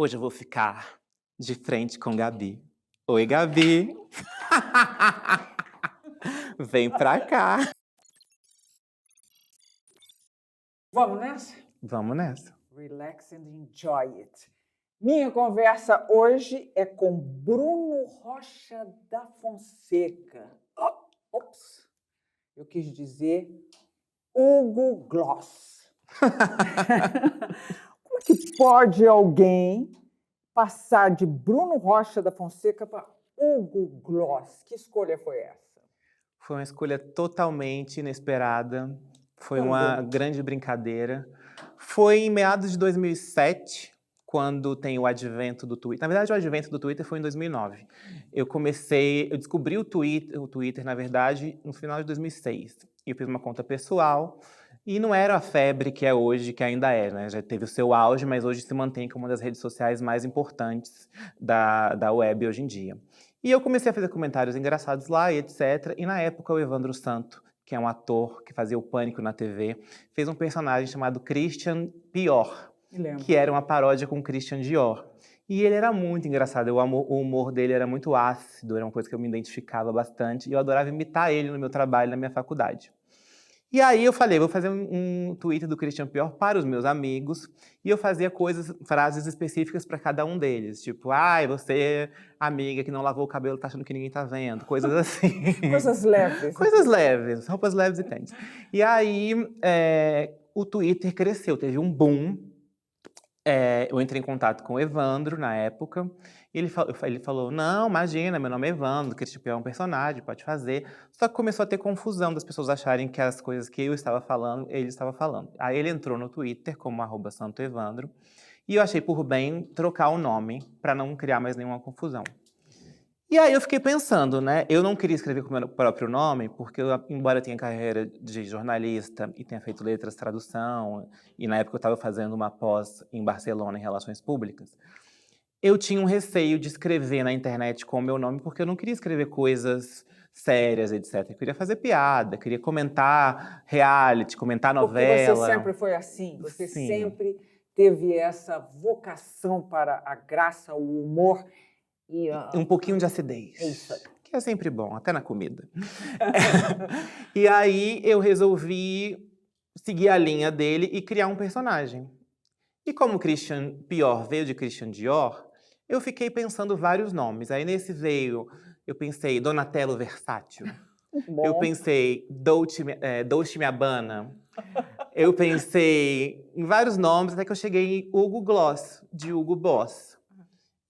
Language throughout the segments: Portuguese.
Hoje eu vou ficar de frente com Gabi. Oi, Gabi. Vem pra cá. Vamos nessa? Vamos nessa. Relax and enjoy it. Minha conversa hoje é com Bruno Rocha da Fonseca. Ops! Eu quis dizer Hugo Gloss. Como é que pode alguém passar de Bruno Rocha da Fonseca para Hugo Gloss? Que escolha foi essa? Foi uma escolha totalmente inesperada. Foi uma grande brincadeira. Foi em meados de 2007, quando tem o advento do Twitter. Na verdade, o advento do Twitter foi em 2009. Eu descobri o Twitter, na verdade, no final de 2006. Eu fiz uma conta pessoal e não era a febre que é hoje, que ainda é, né? Já teve o seu auge, mas hoje se mantém como uma das redes sociais mais importantes da web hoje em dia. E eu comecei a fazer comentários engraçados lá e etc. E na época o Evandro Santo, que é um ator que fazia o Pânico na TV, fez um personagem chamado Christian Pior, que era uma paródia com Christian Dior. E ele era muito engraçado, o humor dele era muito ácido, era uma coisa que eu me identificava bastante, e eu adorava imitar ele no meu trabalho, na minha faculdade. E aí eu falei, vou fazer um Twitter do Christian Pior para os meus amigos, e eu fazia frases específicas para cada um deles, tipo, ai, você, amiga que não lavou o cabelo, tá achando que ninguém tá vendo, coisas assim. Coisas leves. Coisas leves, roupas leves e tênis. E aí o Twitter cresceu, teve um boom. Eu entrei em contato com o Evandro na época, e ele falou, não, imagina, meu nome é Evandro, que tipo, é um personagem, pode fazer. Só que começou a ter confusão das pessoas acharem que as coisas que eu estava falando, ele estava falando. Aí ele entrou no Twitter como @santoevandro, e eu achei por bem trocar o nome, para não criar mais nenhuma confusão. E aí eu fiquei pensando, né? Eu não queria escrever com o meu próprio nome, porque embora eu tenha carreira de jornalista e tenha feito letras, tradução, e na época eu estava fazendo uma pós em Barcelona em Relações Públicas, eu tinha um receio de escrever na internet com o meu nome, porque eu não queria escrever coisas sérias, etc. Eu queria fazer piada, queria comentar reality, comentar novela. Porque você sempre foi assim, você Sim. sempre teve essa vocação para a graça, o humor. Um pouquinho de acidez. Isso aí. Que é sempre bom, até na comida. E aí eu resolvi seguir a linha dele e criar um personagem. E como Christian Pior veio de Christian Dior, eu fiquei pensando vários nomes. Aí nesse eu pensei Donatello Versátil. Bom. Eu pensei Dolce Gabbana. Eu pensei em vários nomes, até que eu cheguei em Hugo Gloss, de Hugo Boss.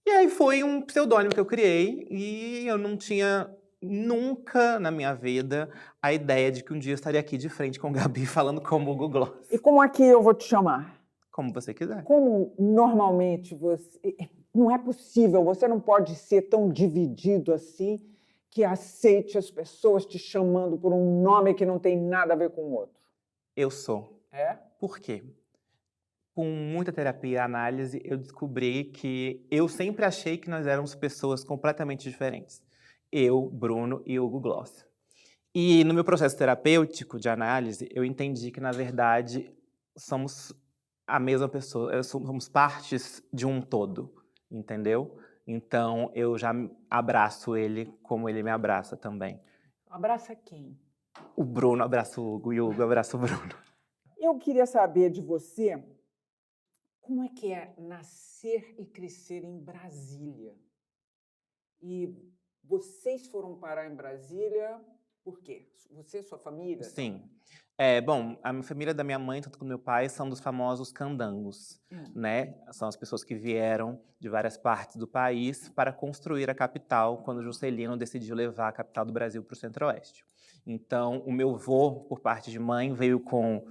E aí foi um pseudônimo que eu criei, e eu não tinha nunca na minha vida a ideia de que um dia eu estaria aqui de frente com o Gabi falando como Hugo Gloss. E como aqui eu vou te chamar? Como você quiser. Como normalmente você... Não é possível, você não pode ser tão dividido assim que aceite as pessoas te chamando por um nome que não tem nada a ver com o outro. Eu sou. É? Por quê? Com muita terapia e análise, eu descobri que eu sempre achei que nós éramos pessoas completamente diferentes. Eu, Bruno e Hugo Gloss. E no meu processo terapêutico de análise, eu entendi que, na verdade, somos a mesma pessoa, somos partes de um todo, entendeu? Então, eu já abraço ele como ele me abraça também. Abraça quem? O Bruno abraça o Hugo e o Hugo abraça o Bruno. Eu queria saber de você como é que é nascer e crescer em Brasília. E vocês foram parar em Brasília por quê? Você e sua família? Sim. Bom, a família da minha mãe, tanto como do meu pai, são dos famosos candangos, né? São as pessoas que vieram de várias partes do país para construir a capital, quando Juscelino decidiu levar a capital do Brasil para o Centro-Oeste. Então, o meu avô, por parte de mãe, veio com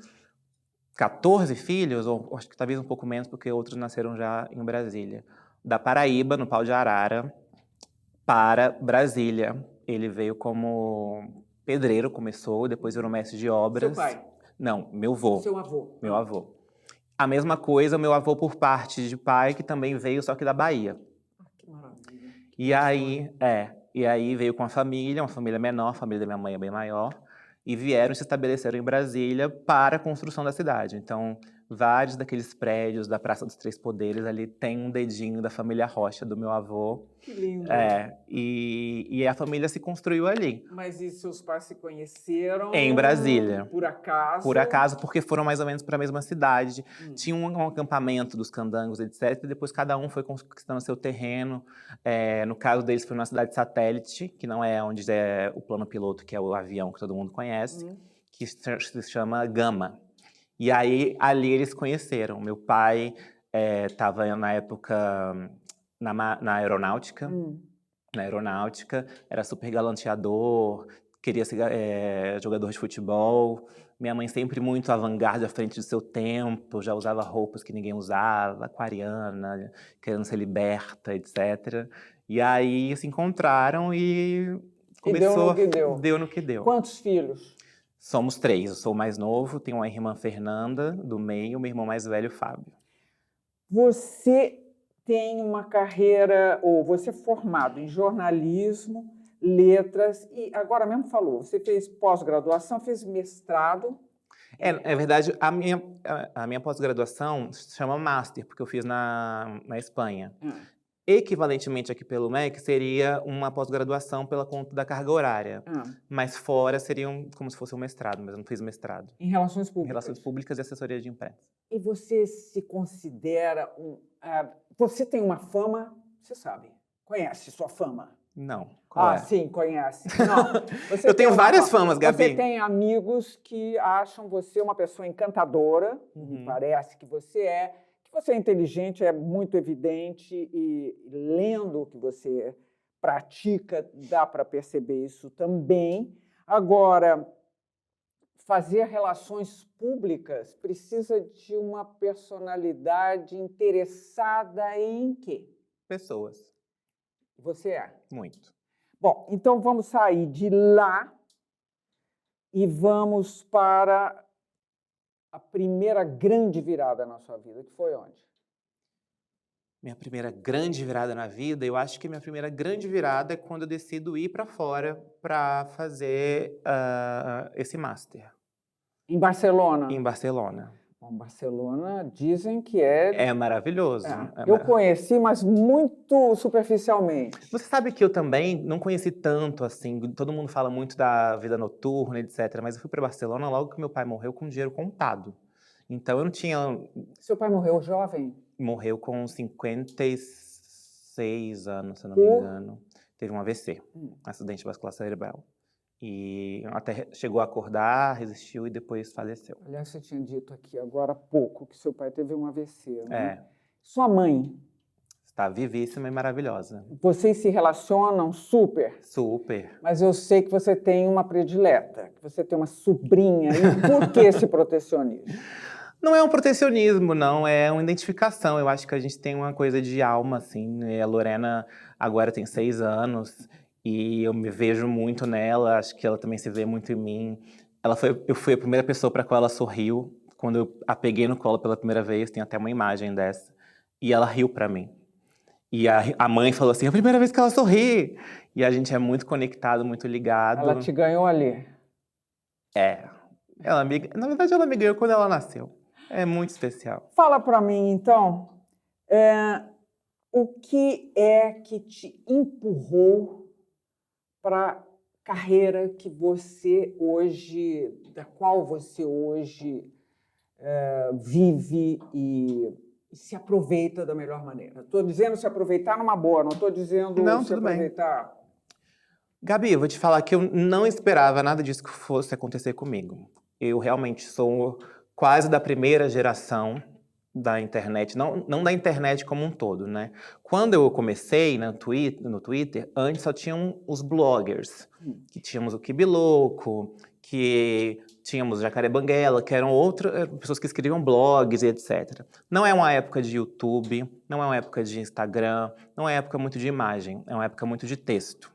14 filhos, ou acho que talvez um pouco menos, porque outros nasceram já em Brasília. Da Paraíba, no Pau de Arara, para Brasília. Ele veio como pedreiro, começou, depois virou mestre de obras. Seu pai? Não, meu avô. Seu avô? Meu avô. A mesma coisa, meu avô por parte de pai, que também veio, só que da Bahia. Que maravilha. E aí veio com a família, uma família menor, a família da minha mãe é bem maior, e vieram e se estabeleceram em Brasília para a construção da cidade. Então, vários daqueles prédios da Praça dos Três Poderes ali tem um dedinho da família Rocha, do meu avô. Que lindo. E a família se construiu ali. Mas e seus pais se conheceram? Em Brasília. Por acaso? Por acaso, porque foram mais ou menos para a mesma cidade. Tinha um acampamento dos candangos, etc. E depois cada um foi conquistando seu terreno. No caso deles, foi numa cidade satélite, que não é onde é o plano piloto, que é o avião que todo mundo conhece, que se chama Gama. E aí, ali eles se conheceram. Meu pai estava, na época, na aeronáutica. Na aeronáutica, era super galanteador, queria ser jogador de futebol. Minha mãe sempre muito avant-garde, à frente do seu tempo, já usava roupas que ninguém usava, aquariana, querendo ser liberta, etc. E aí se encontraram e começou. Deu no que deu. Quantos filhos? Somos 3. Eu sou o mais novo, tenho uma irmã Fernanda, do meio, meu irmão mais velho, Fábio. Você tem uma carreira, ou você é formado em jornalismo, letras, e agora mesmo falou, você fez pós-graduação, fez mestrado. É verdade, a minha pós-graduação se chama Master, porque eu fiz na Espanha. Equivalentemente aqui pelo MEC, seria uma pós-graduação pela conta da carga horária. Mas fora seria como se fosse um mestrado, mas eu não fiz mestrado. Em Relações Públicas? Em Relações Públicas e Assessoria de Imprensa. E você se considera você tem uma fama, você sabe, conhece sua fama? Não. Sim, conhece. Não, eu tenho várias famas, Gabi. Você tem amigos que acham você uma pessoa encantadora, me parece que você é inteligente, é muito evidente, e lendo o que você pratica, dá para perceber isso também. Agora, fazer relações públicas precisa de uma personalidade interessada em quê? Pessoas. Você é? Muito. Bom, então vamos sair de lá e vamos para a primeira grande virada na sua vida, que foi onde? Minha primeira grande virada na vida, eu acho que minha primeira grande virada é quando eu decido ir para fora para fazer esse Master. Em Barcelona? Em Barcelona. Bom, Barcelona dizem que é... É maravilhoso. Eu conheci, mas muito superficialmente. Você sabe que eu também não conheci tanto, assim, todo mundo fala muito da vida noturna, etc. Mas eu fui para Barcelona logo que meu pai morreu com dinheiro contado. Então eu não tinha... Seu pai morreu jovem? Morreu com 56 anos, se eu não me engano. Teve um AVC, acidente vascular cerebral. E até chegou a acordar, resistiu e depois faleceu. Aliás, você tinha dito aqui agora há pouco que seu pai teve um AVC, né? É. Sua mãe? Está vivíssima e maravilhosa. Vocês se relacionam super? Super. Mas eu sei que você tem uma predileta, que você tem uma sobrinha. E por que esse protecionismo? Não é um protecionismo, não. É uma identificação. Eu acho que a gente tem uma coisa de alma, assim. A Lorena agora tem 6 anos. E eu me vejo muito nela, acho que ela também se vê muito em mim. Eu fui a primeira pessoa para a qual ela sorriu, quando eu a peguei no colo pela primeira vez, tem até uma imagem dessa. E ela riu para mim. E a mãe falou assim, é a primeira vez que ela sorri. E a gente é muito conectado, muito ligado. Ela te ganhou ali? Na verdade, ela me ganhou quando ela nasceu. É muito especial. Fala para mim, então, o que é que te empurrou para a carreira que você hoje, da qual você hoje vive e se aproveita da melhor maneira? Estou dizendo se aproveitar numa boa, não estou dizendo se aproveitar... Bem. Gabi, eu vou te falar que eu não esperava nada disso que fosse acontecer comigo. Eu realmente sou quase da primeira geração da internet, não da internet como um todo, né? Quando eu comecei no Twitter, antes só tinham os bloggers, que tínhamos o Kibiloco, que tínhamos o Jacaré Banguela, que eram outras pessoas que escreviam blogs e etc. Não é uma época de YouTube, não é uma época de Instagram, não é uma época muito de imagem, é uma época muito de texto.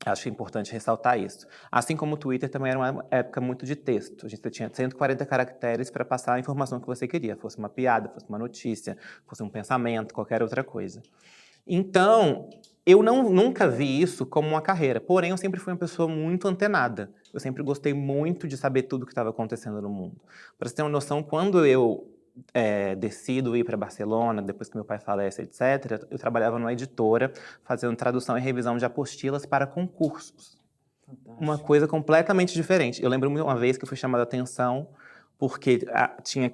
Acho importante ressaltar isso. Assim como o Twitter também era uma época muito de texto. A gente tinha 140 caracteres para passar a informação que você queria. Fosse uma piada, fosse uma notícia, fosse um pensamento, qualquer outra coisa. Então, eu nunca vi isso como uma carreira. Porém, eu sempre fui uma pessoa muito antenada. Eu sempre gostei muito de saber tudo o que estava acontecendo no mundo. Para você ter uma noção, quando eu decido ir para Barcelona, depois que meu pai falece, etc., eu trabalhava numa editora, fazendo tradução e revisão de apostilas para concursos. Fantástico. Uma coisa completamente diferente. Eu lembro uma vez que eu fui chamada a atenção porque tinha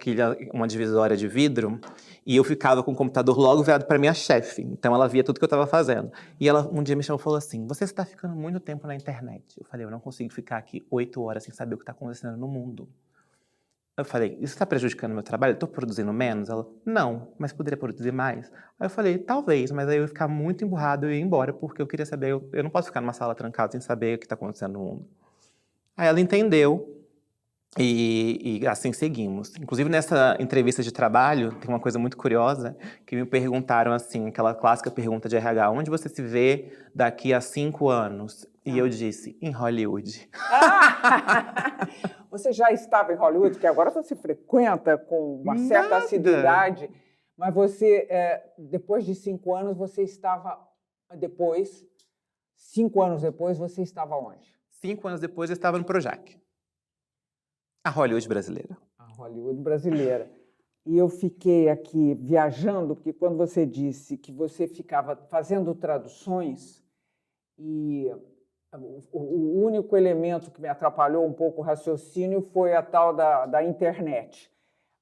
uma divisória de vidro e eu ficava com o computador logo virado para minha chefe. Então ela via tudo que eu estava fazendo. E ela um dia me chamou e falou assim: você está ficando muito tempo na internet. Eu falei: eu não consigo ficar aqui 8 horas sem saber o que está acontecendo no mundo. Eu falei: isso está prejudicando o meu trabalho? Eu estou produzindo menos? Ela: não, mas poderia produzir mais? Aí eu falei: talvez, mas aí eu ia ficar muito emburrado e ia embora, porque eu queria saber, eu não posso ficar numa sala trancada sem saber o que está acontecendo no mundo. Aí ela entendeu e assim seguimos. Inclusive nessa entrevista de trabalho, tem uma coisa muito curiosa, que me perguntaram assim, aquela clássica pergunta de RH: onde você se vê daqui a 5 anos? E eu disse: em Hollywood. Você já estava em Hollywood, que agora você frequenta com uma certa assiduidade, mas você, depois de 5 anos, você estava 5 anos depois, você estava onde? 5 anos depois eu estava no Projac. A Hollywood brasileira. A Hollywood brasileira. E eu fiquei aqui viajando, porque quando você disse que você ficava fazendo traduções, e o único elemento que me atrapalhou um pouco o raciocínio foi a tal da internet.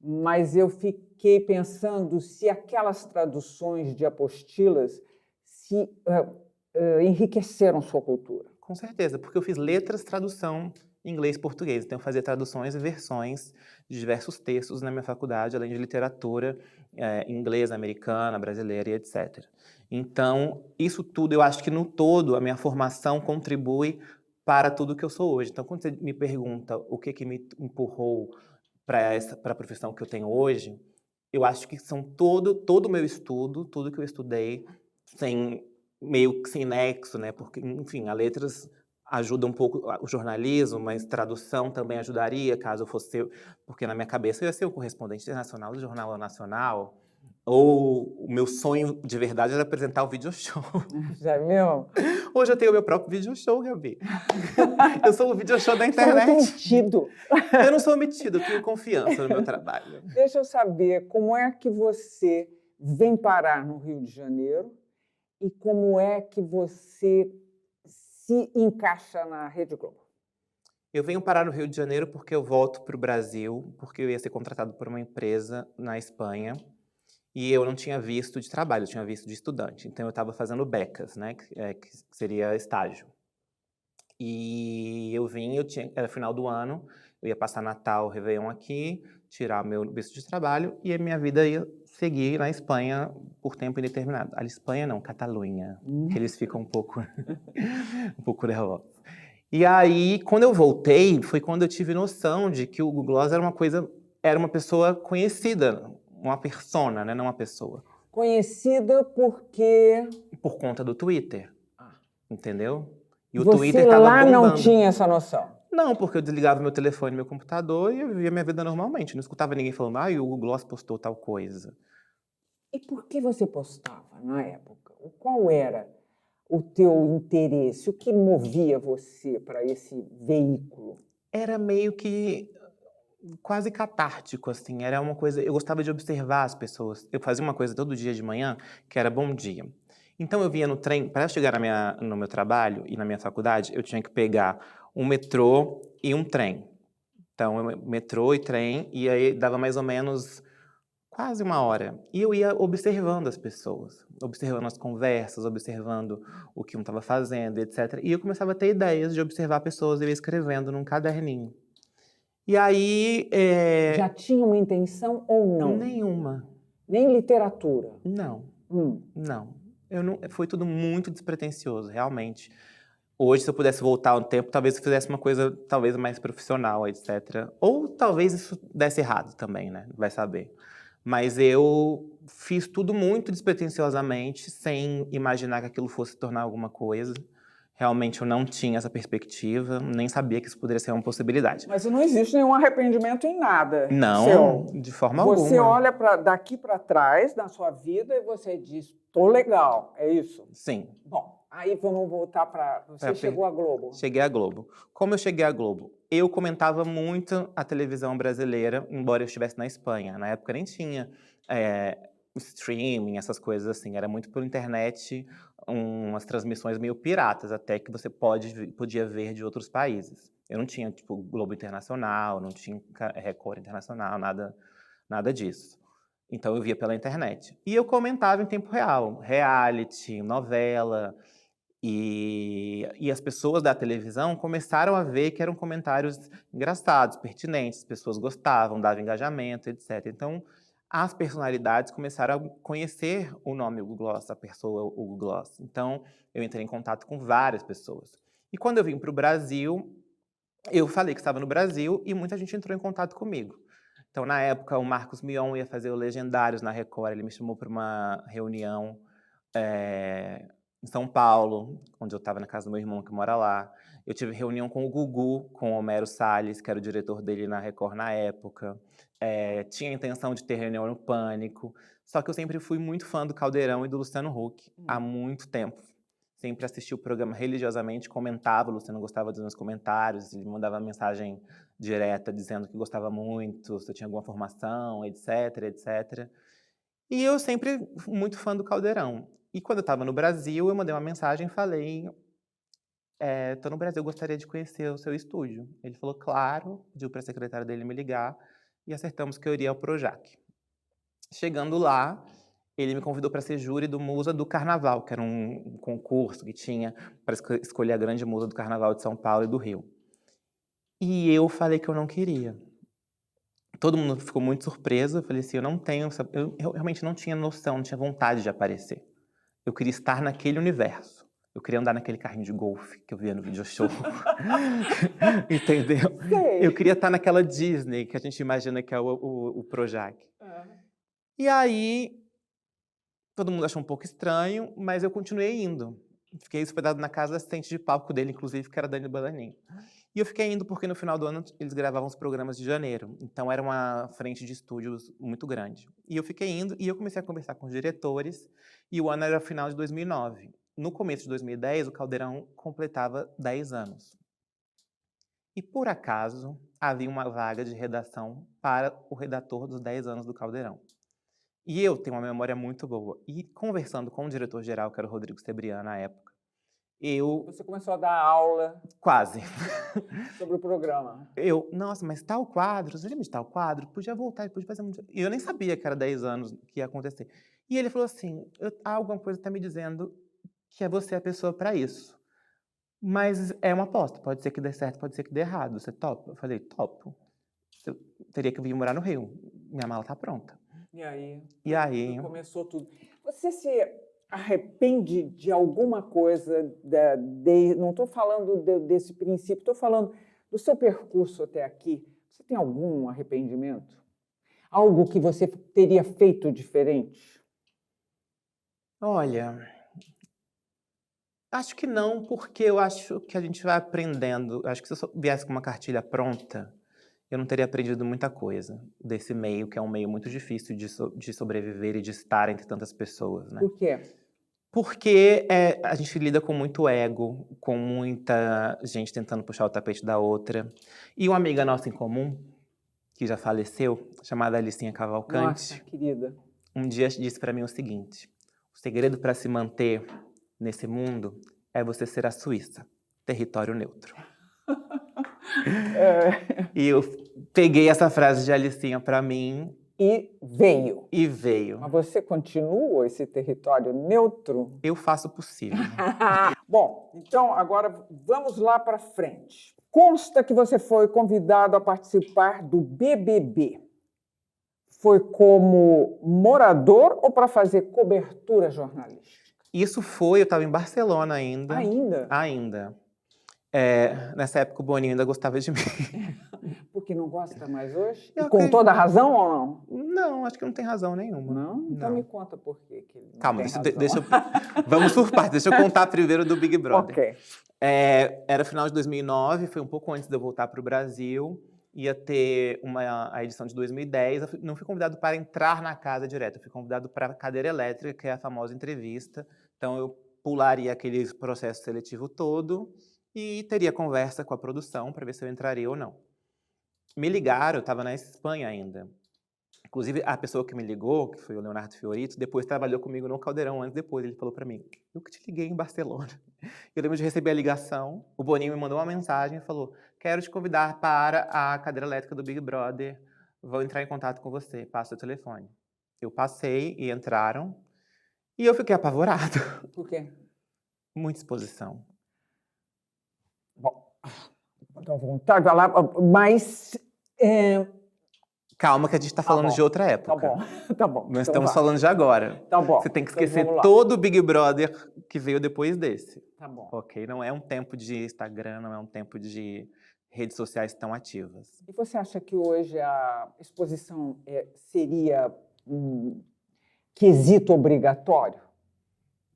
Mas eu fiquei pensando se aquelas traduções de apostilas se enriqueceram sua cultura. Com certeza, porque eu fiz letras, tradução inglês e português. Então eu fazia traduções e versões de diversos textos na minha faculdade, além de literatura inglesa, americana, brasileira e etc. Então, isso tudo, eu acho que no todo, a minha formação contribui para tudo que eu sou hoje. Então, quando você me pergunta o que me empurrou para a profissão que eu tenho hoje, eu acho que são todo o meu estudo, tudo que eu estudei, meio que sem nexo, né? Porque, enfim, a letras ajuda um pouco o jornalismo, mas tradução também ajudaria, caso eu fosse porque na minha cabeça eu ia ser o correspondente internacional do Jornal Nacional, ou o meu sonho de verdade era apresentar o video show. Já viu? Hoje eu tenho o meu próprio video show, Gabi. Eu sou o video show da internet. Você não tem metido. Eu não sou metido, eu tenho confiança no meu trabalho. Deixa eu saber, como é que você vem parar no Rio de Janeiro e como é que você se encaixa na Rede Globo? Eu venho parar no Rio de Janeiro porque eu volto para o Brasil, porque eu ia ser contratado por uma empresa na Espanha e eu não tinha visto de trabalho, eu tinha visto de estudante. Então eu estava fazendo becas, né, que seria estágio. E eu vim, era final do ano, eu ia passar Natal, Réveillon aqui, tirar meu visto de trabalho e a minha vida ia seguir na Espanha por tempo indeterminado. A Espanha não, Catalunha, que eles ficam um pouco nervosos. E aí, quando eu voltei, foi quando eu tive noção de que o Hugo Gloss era uma pessoa conhecida, uma persona, né, não uma pessoa. Conhecida porque... Por conta do Twitter, entendeu? E o você Twitter tava lá bombando. não tinha essa noção? Não, porque eu desligava meu telefone e meu computador e eu vivia minha vida normalmente. Não escutava ninguém falando: o Hugo Gloss postou tal coisa. E por que você postava na época? Qual era o teu interesse? O que movia você para esse veículo? Era meio que quase catártico, assim. Era uma coisa... Eu gostava de observar as pessoas. Eu fazia uma coisa todo dia de manhã, que era bom dia. Então eu vinha no trem, para chegar no meu trabalho e na minha faculdade, eu tinha que pegar um metrô e um trem. Então, metrô e trem, e aí dava mais ou menos quase 1 hora. E eu ia observando as pessoas, observando as conversas, observando o que um estava fazendo, etc. E eu começava a ter ideias de observar pessoas, eu ia escrevendo num caderninho. E aí... Já tinha uma intenção ou não? Nenhuma. Nem literatura? Não. Não. Foi tudo muito despretensioso, realmente. Hoje, se eu pudesse voltar um tempo, talvez eu fizesse uma coisa talvez mais profissional, etc. Ou talvez isso desse errado também, né? Vai saber. Mas eu fiz tudo muito despretensiosamente, sem imaginar que aquilo fosse tornar alguma coisa. Realmente eu não tinha essa perspectiva, nem sabia que isso poderia ser uma possibilidade. Mas não existe nenhum arrependimento em nada. Não, de forma alguma. Você olha daqui para trás na sua vida e você diz: tô legal, é isso? Sim. Bom, Aí vamos voltar para... Você chegou à Globo. Cheguei à Globo. Como eu cheguei à Globo? Eu comentava muito a televisão brasileira, embora eu estivesse na Espanha. Na época nem tinha streaming, essas coisas assim. Era muito por internet, umas transmissões meio piratas, até que você podia ver de outros países. Eu não tinha, tipo, Globo Internacional, não tinha Record Internacional, nada disso. Então eu via pela internet. E eu comentava em tempo real, reality, novela. E as pessoas da televisão começaram a ver que eram comentários engraçados, pertinentes, as pessoas gostavam, dava engajamento, etc. Então, as personalidades começaram a conhecer o nome Hugo Gloss, a pessoa Hugo Gloss. Então, eu entrei em contato com várias pessoas. E quando eu vim para o Brasil, eu falei que estava no Brasil e muita gente entrou em contato comigo. Então, na época, o Marcos Mion ia fazer o Legendários na Record, ele me chamou para uma reunião em São Paulo, onde eu estava na casa do meu irmão, que mora lá. Eu tive reunião com o Gugu, com o Homero Salles, que era o diretor dele na Record na época. Tinha a intenção de ter reunião no Pânico. Só que eu sempre fui muito fã do Caldeirão e do Luciano Huck, há muito tempo. Sempre assisti o programa religiosamente, comentava, o Luciano gostava dos meus comentários, ele me mandava mensagem direta dizendo que gostava muito, se eu tinha alguma formação, etc, etc. E eu sempre fui muito fã do Caldeirão. E quando eu estava no Brasil, eu mandei uma mensagem e falei: tô no Brasil, eu gostaria de conhecer o seu estúdio. Ele falou, claro, pediu para a secretária dele me ligar e acertamos que eu iria ao Projac. Chegando lá, ele me convidou para ser júri do Musa do Carnaval, que era um concurso que tinha para escolher a grande musa do Carnaval de São Paulo e do Rio. E eu falei que eu não queria. Todo mundo ficou muito surpreso. Eu falei assim, eu realmente não tinha noção, não tinha vontade de aparecer. Eu queria estar naquele universo. Eu queria andar naquele carrinho de golfe que eu via no video show. Entendeu? Sei. Eu queria estar naquela Disney que a gente imagina que é o Projac. E aí, todo mundo achou um pouco estranho, mas eu continuei indo. Fiquei hospedado na casa da assistente de palco dele, inclusive, que era a Dani Balanin. E eu fiquei indo porque no final do ano eles gravavam os programas de janeiro. Então era uma frente de estúdios muito grande. E eu fiquei indo e eu comecei a conversar com os diretores. E o ano era o final de 2009. No começo de 2010, o Caldeirão completava 10 anos. E por acaso, havia uma vaga de redação para o redator dos 10 anos do Caldeirão. E eu tenho uma memória muito boa. E conversando com o diretor-geral, que era o Rodrigo Sebrián na época, Você começou a dar aula... Quase. Sobre o programa. Nossa, mas tal quadro, você lembra de tal quadro? Podia voltar, podia fazer muito... E eu nem sabia que era 10 anos que ia acontecer. E ele falou assim, alguma coisa está me dizendo que é você a pessoa para isso. Mas é uma aposta, pode ser que dê certo, pode ser que dê errado. Você topa? Eu falei, topo. Eu teria que vir morar no Rio. Minha mala tá pronta. E aí começou tudo. Você se arrepende de alguma coisa? Não estou falando desse princípio, estou falando do seu percurso até aqui. Você tem algum arrependimento? Algo que você teria feito diferente? Olha, acho que não, porque eu acho que a gente vai aprendendo. Acho que se eu viesse com uma cartilha pronta, eu não teria aprendido muita coisa desse meio, que é um meio muito difícil de sobreviver e de estar entre tantas pessoas, né? Por quê? Porque a gente lida com muito ego, com muita gente tentando puxar o tapete da outra. E uma amiga nossa em comum, que já faleceu, chamada Alicinha Cavalcante, Nossa, querida, um dia disse para mim o seguinte: o segredo para se manter nesse mundo é você ser a Suíça, território neutro. E eu peguei essa frase de Alicinha para mim. E veio. E veio. Mas você continua esse território neutro? Eu faço o possível. Bom, então agora vamos lá para frente. Consta que você foi convidado a participar do BBB. Foi como morador ou para fazer cobertura jornalística? Isso foi, eu estava em Barcelona ainda. Ainda? Ainda. Nessa época o Boninho ainda gostava de mim. Porque não gosta mais hoje? E com toda razão ou não? Não, acho que não tem razão nenhuma. Não? Então me conta por quê que ele não Calma, tem deixa razão. vamos por partes. Deixa eu contar primeiro do Big Brother. Ok. Era final de 2009, foi um pouco antes de eu voltar para o Brasil. Ia ter a edição de 2010. Eu não fui convidado para entrar na casa direto, eu fui convidado para a cadeira elétrica, que é a famosa entrevista. Então eu pularia aquele processo seletivo todo e teria conversa com a produção para ver se eu entraria ou não. Me ligaram, eu estava na Espanha ainda. Inclusive, a pessoa que me ligou, que foi o Leonardo Fiorito, depois trabalhou comigo no Caldeirão, anos depois. Ele falou para mim, eu que te liguei em Barcelona. Eu lembro de receber a ligação, o Boninho me mandou uma mensagem e falou, quero te convidar para a cadeira elétrica do Big Brother, vou entrar em contato com você, passa o telefone. Eu passei e entraram, e eu fiquei apavorado. Por quê? Muita exposição. Bom, à vontade, vai lá, mas... Calma que a gente tá falando de outra época. Tá bom, tá bom. Nós estamos falando de agora. Tá bom. Você tem que Então esquecer vamos lá. todo o Big Brother que veio depois desse. Tá bom. Ok? Não é um tempo de Instagram, não é um tempo de redes sociais tão ativas. E você acha que hoje a exposição seria um quesito obrigatório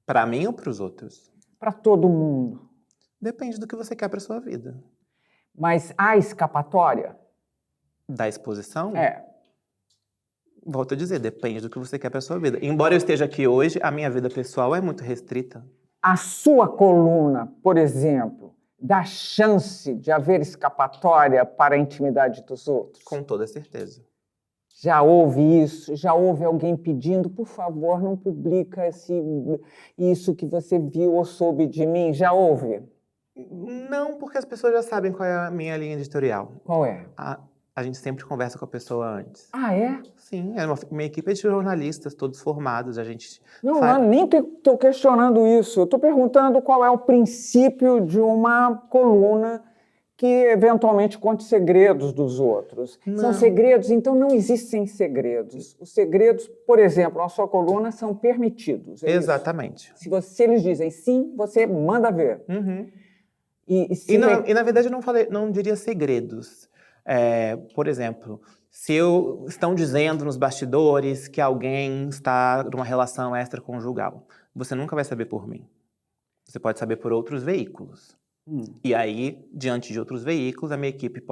Para mim ou para os outros? para todo mundo? Depende do que você quer para sua vida. Mas há escapatória? Da exposição? É. Volto a dizer, depende do que você quer para sua vida. Embora eu esteja aqui hoje, a minha vida pessoal é muito restrita. A sua coluna, por exemplo, dá chance de haver escapatória para a intimidade dos outros? Com toda certeza. Já houve isso? Já houve alguém pedindo, por favor, não publica isso que você viu ou soube de mim? Já houve? Não, porque as pessoas já sabem qual é a minha linha editorial. Qual é? A gente sempre conversa com a pessoa antes. Ah, é? Sim, minha equipe é de jornalistas, todos formados, a gente... Não, nem estou questionando isso. Eu estou perguntando qual é o princípio de uma coluna que eventualmente conte segredos dos outros. Não. São segredos, então não existem segredos. Os segredos, por exemplo, na sua coluna são permitidos. É Exatamente. isso? Se eles dizem sim, você manda ver. Uhum. E na verdade, eu não diria segredos. Por exemplo, se estão dizendo nos bastidores que alguém está numa relação extraconjugal, você nunca vai saber por mim. Você pode saber por outros veículos. E aí, diante de outros veículos, a minha equipe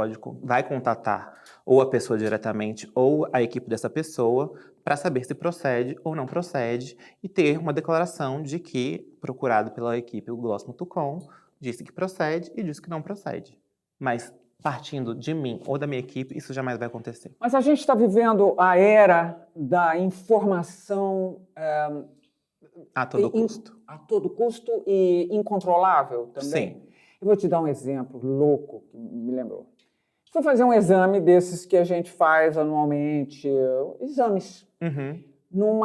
vai contatar ou a pessoa diretamente ou a equipe dessa pessoa para saber se procede ou não procede e ter uma declaração de que, procurado pela equipe, o Gloss.com, disse que procede e disse que não procede. Mas partindo de mim ou da minha equipe, isso jamais vai acontecer. Mas a gente está vivendo a era da informação a todo custo. A todo custo e incontrolável também. Sim. Eu vou te dar um exemplo louco que me lembrou. Fui fazer um exame desses que a gente faz anualmente, exames, num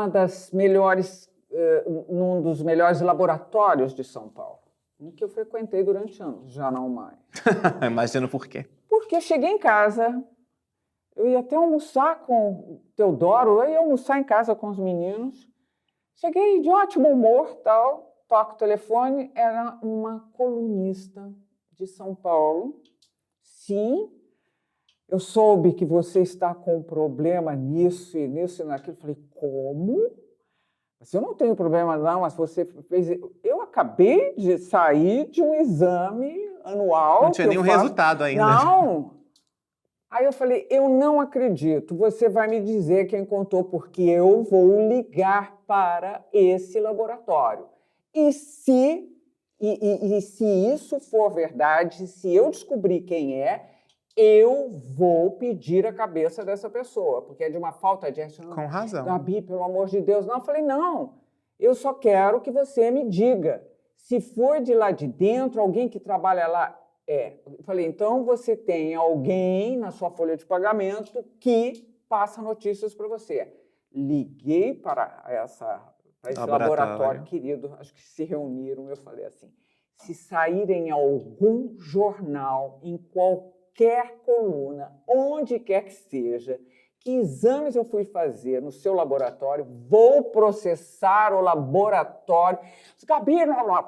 dos melhores laboratórios de São Paulo, que eu frequentei durante anos, já não mais. Imagino por quê. Porque eu cheguei em casa, eu ia até almoçar com o Teodoro, eu ia almoçar em casa com os meninos, cheguei de ótimo humor, tal, toco o telefone, era uma colunista de São Paulo. Sim, eu soube que você está com problema nisso e nisso e naquilo. Falei, como? Mas eu não tenho problema não, mas você fez... Eu acabei de sair de um exame anual. Não tinha nenhum resultado ainda. Não! Aí eu falei, eu não acredito, você vai me dizer quem contou, porque eu vou ligar para esse laboratório. E se isso for verdade, se eu descobrir quem é, eu vou pedir a cabeça dessa pessoa, porque é de uma falta de ética. Com razão. Gabi, pelo amor de Deus. Não, eu falei, não, eu só quero que você me diga. Se for de lá de dentro, alguém que trabalha lá, Eu falei, então você tem alguém na sua folha de pagamento que passa notícias para você. Liguei para esse laboratório, querido, acho que se reuniram, eu falei assim, se sair em algum jornal, em qualquer coluna, onde quer que seja, que exames eu fui fazer no seu laboratório, vou processar o laboratório. Gabi,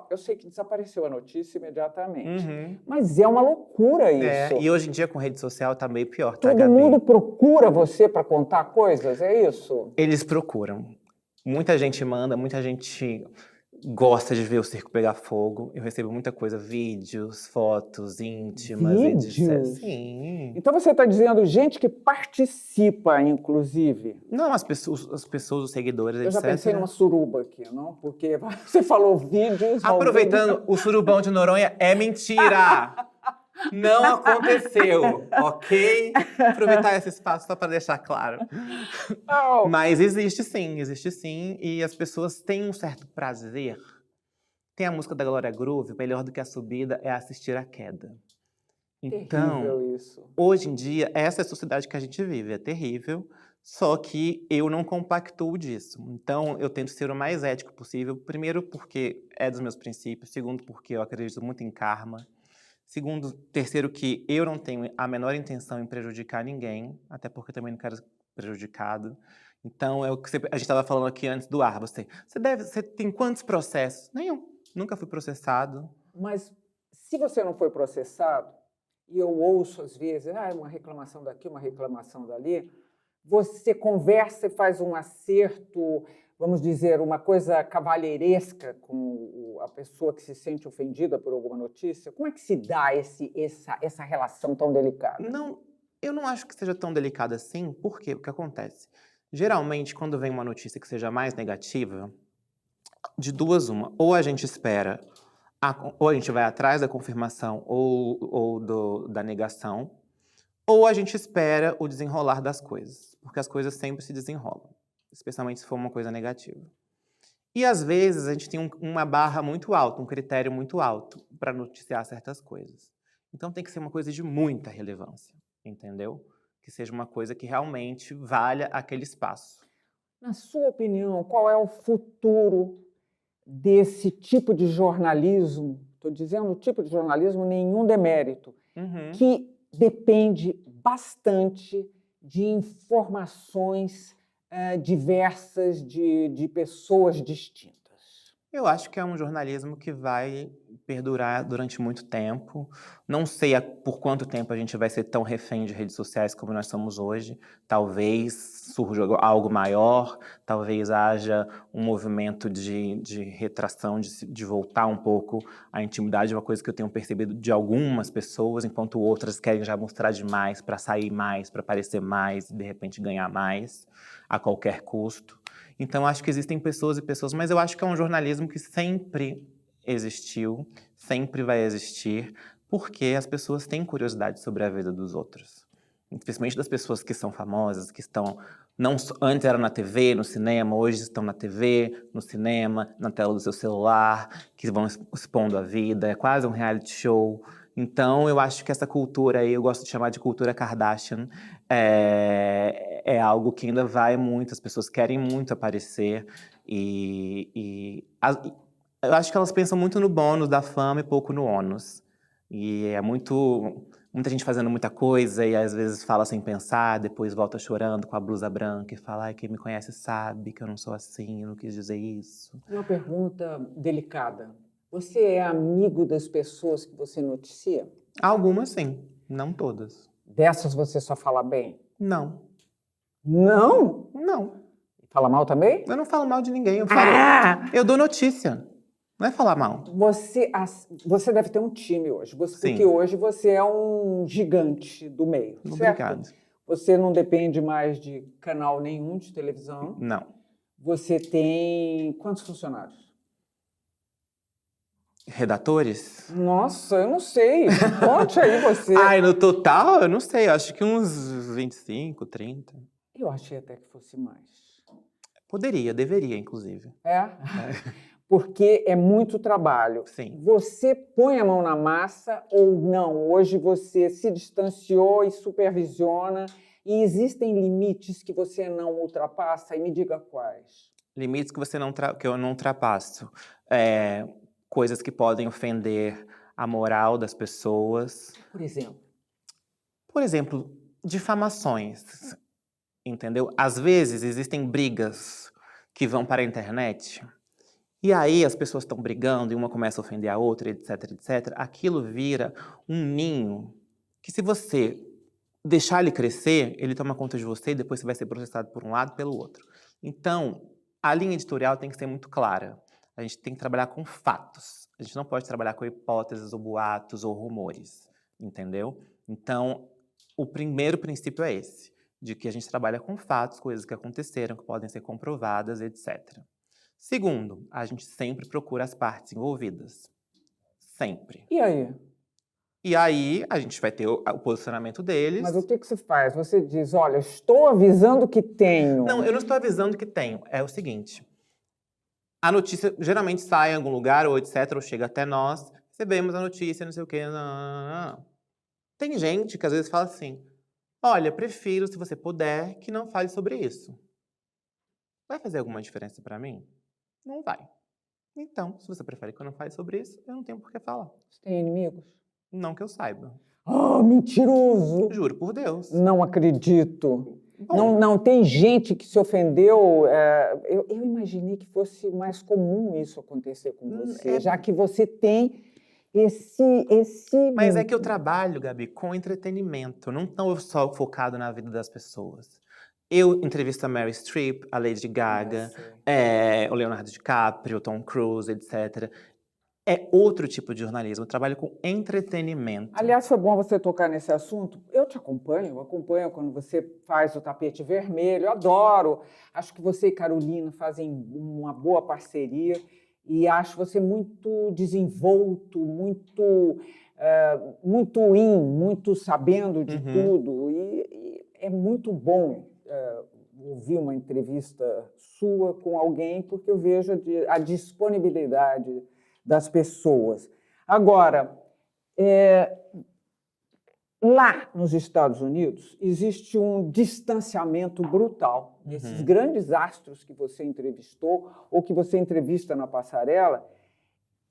eu sei que desapareceu a notícia imediatamente, mas é uma loucura isso. E hoje em dia com rede social tá meio pior, tá, Todo Gabi? mundo procura você para contar coisas, é isso? Eles procuram. Muita gente manda, muita gente gosta de ver o circo pegar fogo. Eu recebo muita coisa, vídeos, fotos íntimas, Vídeos? Sim. Então você está dizendo gente que participa, inclusive. Não, as pessoas, os seguidores, Eu já pensei numa etc. suruba aqui, não? Porque você falou vídeos. Aproveitando, o surubão de Noronha é mentira! Não aconteceu, ok? Aproveitar esse espaço só para deixar claro. Oh, Mas existe sim, e as pessoas têm um certo prazer. Tem a música da Glória Groove, melhor do que a subida é assistir a queda. Então, terrível isso. hoje em dia, essa é a sociedade que a gente vive, é terrível, só que eu não compactuo disso. Então, eu tento ser o mais ético possível, primeiro porque é dos meus princípios, segundo porque eu acredito muito em karma, terceiro que eu não tenho a menor intenção em prejudicar ninguém, até porque também não quero ser prejudicado. Então, é o que a gente estava falando aqui antes do ar. Você tem quantos processos? Nenhum. Nunca fui processado. Mas se você não foi processado, e eu ouço às vezes, uma reclamação daqui, uma reclamação dali, você conversa e faz um acerto, vamos dizer, uma coisa cavalheiresca com a pessoa que se sente ofendida por alguma notícia? Como é que se dá essa relação tão delicada? Não, eu não acho que seja tão delicado assim, porque o que acontece? Geralmente, quando vem uma notícia que seja mais negativa, de duas uma, ou a gente espera, ou a gente vai atrás da confirmação da negação, ou a gente espera o desenrolar das coisas, porque as coisas sempre se desenrolam, especialmente se for uma coisa negativa. E às vezes a gente tem uma barra muito alta, um critério muito alto para noticiar certas coisas. Então tem que ser uma coisa de muita relevância, entendeu? Que seja uma coisa que realmente valha aquele espaço. Na sua opinião, qual é o futuro desse tipo de jornalismo? Estou dizendo tipo de jornalismo, nenhum demérito, que depende bastante de informações diversas de pessoas distintas. Eu acho que é um jornalismo que vai perdurar durante muito tempo. Não sei por quanto tempo a gente vai ser tão refém de redes sociais como nós somos hoje. Talvez surja algo maior, talvez haja um movimento de retração, de voltar um pouco à intimidade, uma coisa que eu tenho percebido de algumas pessoas, enquanto outras querem já mostrar demais, para sair mais, para aparecer mais e de repente ganhar mais a qualquer custo. Então, acho que existem pessoas e pessoas, mas eu acho que é um jornalismo que sempre existiu, sempre vai existir, porque as pessoas têm curiosidade sobre a vida dos outros. Principalmente das pessoas que são famosas, que estão... antes eram na TV, no cinema, hoje estão na TV, no cinema, na tela do seu celular, que vão expondo a vida, é quase um reality show. Então, eu acho que essa cultura aí, eu gosto de chamar de cultura Kardashian, é algo que ainda vai muito, as pessoas querem muito aparecer eu acho que elas pensam muito no bônus da fama e pouco no ônus. E é muita gente fazendo muita coisa e às vezes fala sem pensar, depois volta chorando com a blusa branca e fala: "Ai, quem me conhece sabe que eu não sou assim, eu não quis dizer isso". Uma pergunta delicada. Você é amigo das pessoas que você noticia? Algumas sim, não todas. Dessas você só fala bem? Não. Não? Não. Fala mal também? Eu não falo mal de ninguém, eu dou notícia. Não é falar mal. Você deve ter um time hoje, porque Sim. hoje você é um gigante do meio, certo? Obrigado. Você não depende mais de canal nenhum de televisão. Não. Você tem quantos funcionários? Redatores? Nossa, eu não sei. Conte aí você. Ai, no total, eu não sei, acho que uns 25, 30. Eu achei até que fosse mais. Poderia, deveria, inclusive. Porque é muito trabalho. Sim. Você põe a mão na massa ou não? Hoje você se distanciou e supervisiona e existem limites que você não ultrapassa? E me diga quais. Limites que eu não ultrapasso. Coisas que podem ofender a moral das pessoas. Por exemplo? Por exemplo, difamações, entendeu? Às vezes existem brigas que vão para a internet e aí as pessoas estão brigando e uma começa a ofender a outra, etc, etc. Aquilo vira um ninho que, se você deixar ele crescer, ele toma conta de você e depois você vai ser processado por um lado e pelo outro. Então, a linha editorial tem que ser muito clara. A gente tem que trabalhar com fatos. A gente não pode trabalhar com hipóteses ou boatos ou rumores, entendeu? Então, o primeiro princípio é esse, de que a gente trabalha com fatos, coisas que aconteceram, que podem ser comprovadas, etc. Segundo, a gente sempre procura as partes envolvidas. Sempre. E aí? E aí, a gente vai ter o posicionamento deles. Mas o que você faz? Você diz, olha, estou avisando que tenho. Não, eu não estou avisando que tenho. É o seguinte, a notícia geralmente sai em algum lugar, ou etc., ou chega até nós, recebemos a notícia, não sei o quê. Não. Tem gente que às vezes fala assim, olha, prefiro, se você puder, que não fale sobre isso. Vai fazer alguma diferença para mim? Não vai. Então, se você prefere que eu não fale sobre isso, eu não tenho por que falar. Você tem inimigos? Não que eu saiba. Ah, mentiroso! Juro por Deus. Não acredito. Bom, Não, tem gente que se ofendeu. Eu imaginei que fosse mais comum isso acontecer com você, já que você tem esse... Mas é que eu trabalho, Gabi, com entretenimento. Não estou só focado na vida das pessoas. Eu entrevisto a Meryl Streep, a Lady Gaga, o Leonardo DiCaprio, o Tom Cruise, etc. É outro tipo de jornalismo. Eu trabalho com entretenimento. Aliás, foi bom você tocar nesse assunto. Eu te acompanho, eu acompanho quando você faz o Tapete Vermelho, eu adoro. Acho que você e Carolina fazem uma boa parceria e acho você muito desenvolto, muito muito sabendo de tudo. E é muito bom ouvir uma entrevista sua com alguém, porque eu vejo a disponibilidade das pessoas. Agora, lá nos Estados Unidos, existe um distanciamento brutal desses grandes astros que você entrevistou ou que você entrevista na passarela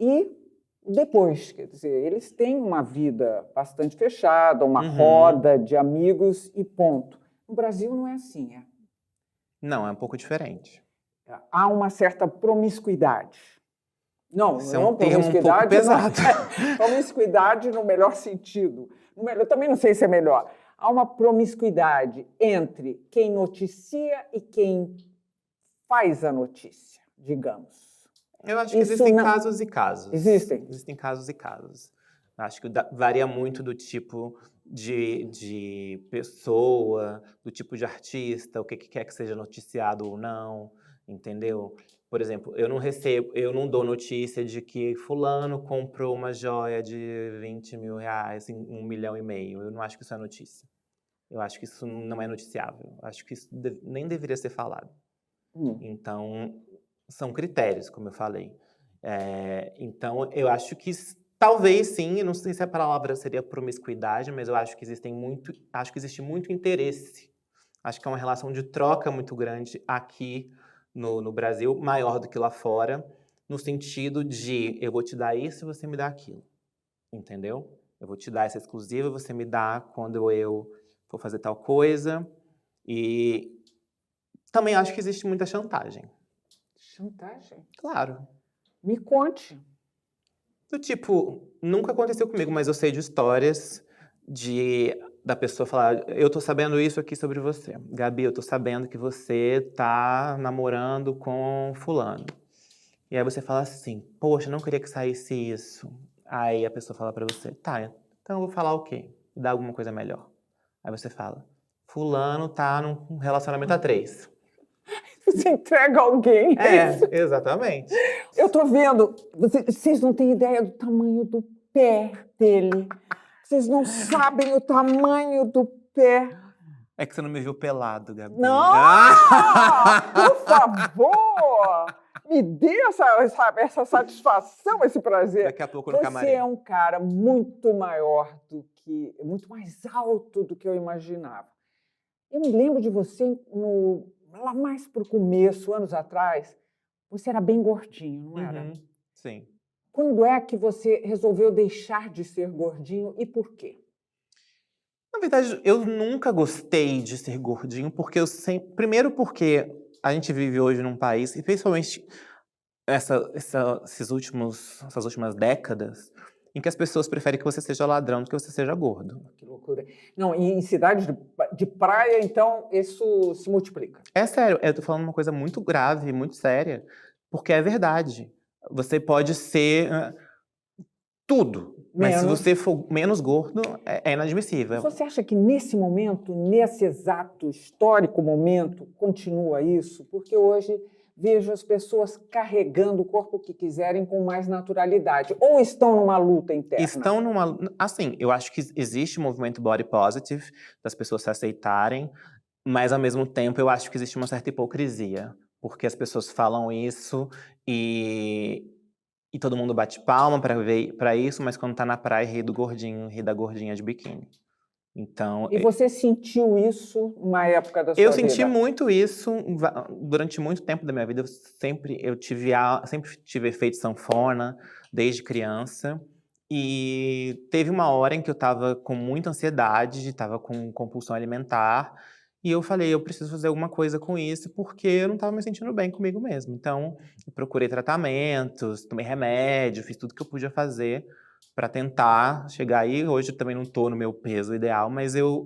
e depois, quer dizer, eles têm uma vida bastante fechada, uma roda de amigos e ponto. No Brasil não é assim, é? Não, é um pouco diferente. Há uma certa promiscuidade. Não, Isso é não um termo um pouco pesado. Promiscuidade no melhor sentido. Eu também não sei se é melhor. Há uma promiscuidade entre quem noticia e quem faz a notícia, digamos. Eu acho que existem casos e casos. Existem? Existem casos e casos. Acho que varia muito do tipo de pessoa, do tipo de artista, o que quer que seja noticiado ou não, entendeu? Por exemplo, eu não dou notícia de que fulano comprou uma joia de 20 mil reais, 1,5 milhão. Eu não acho que isso é notícia. Eu acho que isso não é noticiável. Eu acho que isso nem deveria ser falado. Então, são critérios, como eu falei. Então, eu acho que talvez sim, eu não sei se a palavra seria promiscuidade, mas eu acho que existe muito interesse. Acho que é uma relação de troca muito grande aqui no Brasil, maior do que lá fora, no sentido de eu vou te dar isso e você me dá aquilo, entendeu? Eu vou te dar essa exclusiva e você me dá quando eu for fazer tal coisa. E também acho que existe muita chantagem. Chantagem? Claro. Me conte. Do tipo, nunca aconteceu comigo, mas eu sei de histórias da pessoa falar, eu tô sabendo isso aqui sobre você. Gabi, eu tô sabendo que você tá namorando com fulano. E aí você fala assim, poxa, não queria que saísse isso. Aí a pessoa fala pra você, tá, então eu vou falar o quê? Dá alguma coisa melhor. Aí você fala, fulano tá num relacionamento a 3. Você entrega alguém. Exatamente. Eu tô vendo, vocês não têm ideia do tamanho do pé dele. Vocês não sabem o tamanho do pé. É que você não me viu pelado, Gabi. Não! Por favor! Me dê essa satisfação, esse prazer. Daqui a pouco no camarim. Você é um cara muito muito mais alto do que eu imaginava. Eu me lembro de você lá mais para o começo, anos atrás. Você era bem gordinho, não era? Sim. Quando é que você resolveu deixar de ser gordinho e por quê? Na verdade, eu nunca gostei de ser gordinho, porque primeiro porque a gente vive hoje num país, e principalmente essas últimas décadas, em que as pessoas preferem que você seja ladrão do que você seja gordo. Que loucura. Não, e em cidades de praia, então, isso se multiplica. É sério, eu tô falando uma coisa muito grave, muito séria, porque é verdade. Você pode ser tudo, mas se Menos. você for menos gordo, é inadmissível. Você acha que nesse momento, nesse exato histórico momento, continua isso? Porque hoje vejo as pessoas carregando o corpo que quiserem com mais naturalidade. Ou estão numa luta interna? Estão numa... Assim, eu acho que existe um movimento body positive, das pessoas se aceitarem, mas ao mesmo tempo eu acho que existe uma certa hipocrisia, porque as pessoas falam isso e todo mundo bate palma pra isso, mas quando tá na praia ri do gordinho, ri da gordinha de biquíni. Então, E você sentiu isso numa época da sua eu vida? senti muito isso durante muito tempo da minha vida. Eu sempre tive efeito sanfona, desde criança. E teve uma hora em que eu tava com muita ansiedade, tava com compulsão alimentar. E eu falei, eu preciso fazer alguma coisa com isso, porque eu não tava me sentindo bem comigo mesmo. Então, eu procurei tratamentos, tomei remédio, fiz tudo que eu podia fazer para tentar chegar aí. Hoje eu também não tô no meu peso ideal, mas eu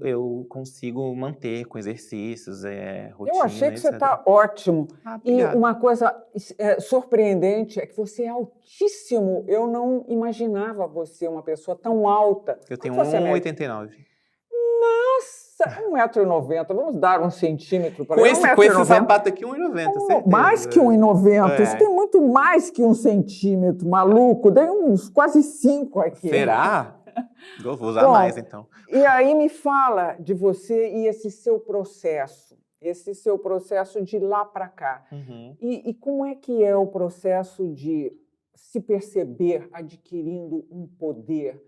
consigo manter com exercícios, rotina, Eu achei que você etc. está ótimo. Ah, E obrigado. uma coisa surpreendente é que você é altíssimo. Eu não imaginava você uma pessoa tão alta. Eu tenho Quanto você mede? 1,89. Nossa, 1,90 m. Vamos dar um centímetro para Com ele. esse 1,90 m. sapato aqui, 1,90, certeza. Mais que 1,90 m. É. Isso tem muito mais que 1 centímetro, maluco. Dei uns quase 5 aqui. Será? Eu vou usar Bom, mais, então. E aí me fala de você e esse seu processo de lá para cá. Uhum. E como é que é o processo de se perceber adquirindo um poder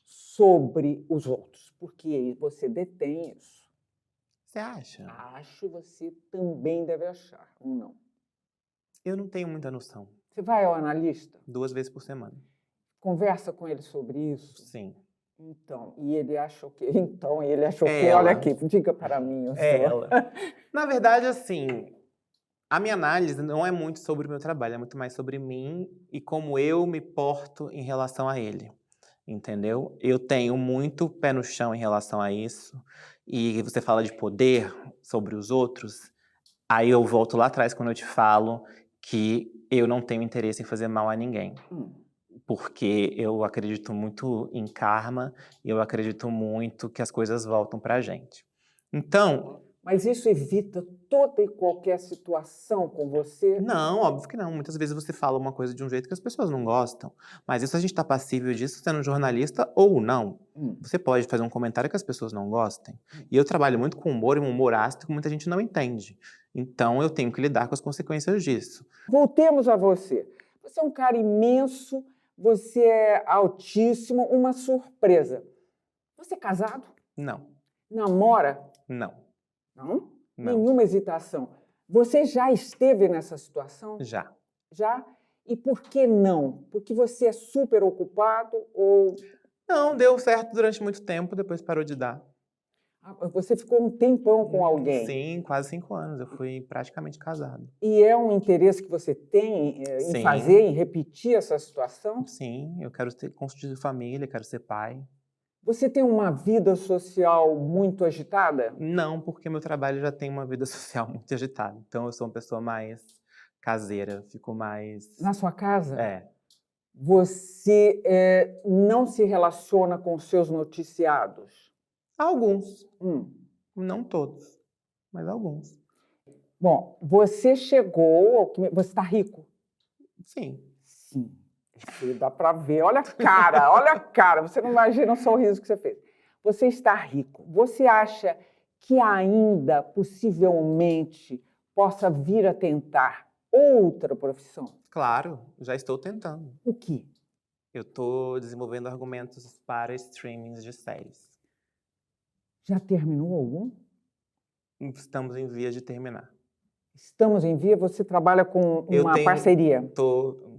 sobre os outros? Porque você detém isso. Você acha? Acho, você também deve achar, ou não? Eu não tenho muita noção. Você vai ao analista? 2 vezes por semana. Conversa com ele sobre isso? Sim. Então, e ele acha o quê? Então, ele achou que, Ela. olha aqui, diga para mim. Ela. Na verdade, assim, a minha análise não é muito sobre o meu trabalho, é muito mais sobre mim e como eu me porto em relação a ele, entendeu? Eu tenho muito pé no chão em relação a isso. E você fala de poder sobre os outros, aí eu volto lá atrás quando eu te falo que eu não tenho interesse em fazer mal a ninguém. Porque eu acredito muito em karma e eu acredito muito que as coisas voltam pra gente. Então... Mas isso evita toda e qualquer situação com você? Não, óbvio que não. Muitas vezes você fala uma coisa de um jeito que as pessoas não gostam. Mas isso a gente tá passível disso sendo jornalista ou não. Você pode fazer um comentário que as pessoas não gostem. E eu trabalho muito com humor e um humor ácido que muita gente não entende. Então eu tenho que lidar com as consequências disso. Voltemos a você. Você é um cara imenso, você é altíssimo, uma surpresa. Você é casado? Não. Namora? Não. Não? Não. Nenhuma hesitação. Você já esteve nessa situação? Já. Já? E por que não? Porque você é super ocupado ou... Não, deu certo durante muito tempo, depois parou de dar. Você ficou um tempão com alguém? Sim, quase 5 anos. Eu fui praticamente casado. E é um interesse que você tem em Sim. fazer, em repetir essa situação? Sim, eu quero constituir família, quero ser pai. Você tem uma vida social muito agitada? Não, porque meu trabalho já tem uma vida social muito agitada. Então eu sou uma pessoa mais caseira, fico mais... Na sua casa? É. Você não se relaciona com os seus noticiados? Alguns. Não todos, mas alguns. Bom, você chegou ao que... Você está rico? Sim. Sim. Dá para ver. Olha a cara, olha a cara. Você não imagina o sorriso que você fez. Você está rico. Você acha que ainda, possivelmente, possa vir a tentar outra profissão? Claro, já estou tentando. O quê? Eu estou desenvolvendo argumentos para streamings de séries. Já terminou algum? Estamos em vias de terminar. Estamos em via, você trabalha com uma parceria?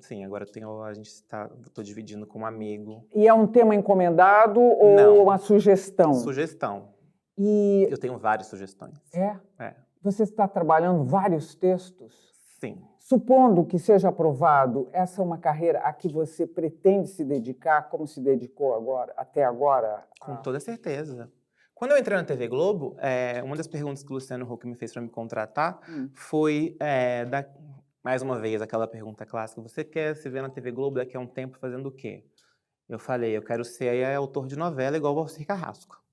Sim, agora estou dividindo com um amigo. E é um tema encomendado ou Não. uma sugestão? Sugestão. E... Eu tenho várias sugestões. É? É. Você está trabalhando vários textos? Sim. Supondo que seja aprovado, essa é uma carreira a que você pretende se dedicar, como se dedicou até agora? Com toda certeza. Quando eu entrei na TV Globo, uma das perguntas que o Luciano Huck me fez para me contratar foi mais uma vez, aquela pergunta clássica, você quer se ver na TV Globo daqui a um tempo fazendo o quê? Eu falei, eu quero ser autor de novela igual o Valcir Carrasco,